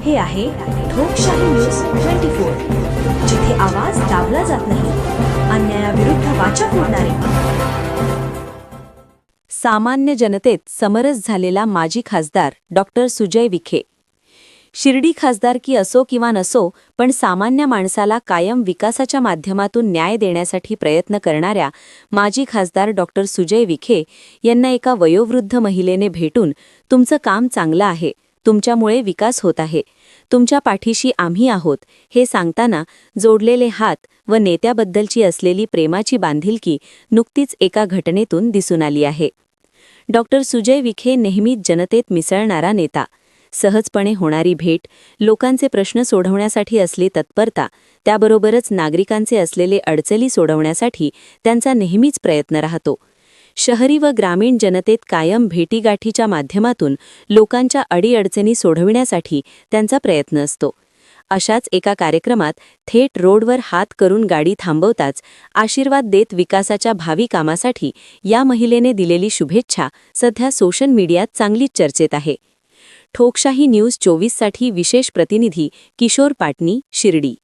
हे आहे ठोकशाही न्यूज 24, जिथे आवाज दाबला जात नाही, अन्यायाविरुद्ध वाचा फोडणारे. सामान्य जनतेत समरस झालेला माजी खासदार डॉक्टर सुजय विखे. शिर्डी खासदारकी असो किंवा नसो, पण सामान्य माणसाला कायम विकासाच्या माध्यमातून न्याय देण्यासाठी प्रयत्न करणाऱ्या माजी खासदार डॉक्टर सुजय विखे यांना एका वयोवृद्ध महिलेने भेटून तुमचं काम चांगलं आहे, तुमच्यामुळे विकास होत आहे, तुमच्या पाठीशी आम्ही आहोत हे सांगताना जोडलेले हात व नेत्याबद्दलची असलेली प्रेमाची बांधिलकी नुकतीच एका घटनेतून दिसून आली आहे. डॉक्टर सुजय विखे नेहमीच जनतेत मिसळणारा नेता. सहजपणे होणारी भेट, लोकांचे प्रश्न सोडवण्यासाठी असली तत्परता, त्याबरोबरच नागरिकांचे असलेले अडचणी सोडवण्यासाठी त्यांचा नेहमीच प्रयत्न राहतो. शहरी व ग्रामीण जनतेत कायम भेटीगाठीच्या माध्यमातून लोकांच्या अडीअडचणी सोडविण्यासाठी त्यांचा प्रयत्न असतो. अशाच एका कार्यक्रमात थेट रोडवर हात करून गाडी थांबवताच आशीर्वाद देत विकासाच्या भावी कामासाठी या महिलेने दिलेली शुभेच्छा सध्या सोशल मीडियात चांगलीच चर्चेत आहे. ठोकशाही न्यूज 24 साठी विशेष प्रतिनिधी किशोर पाटणी, शिर्डी.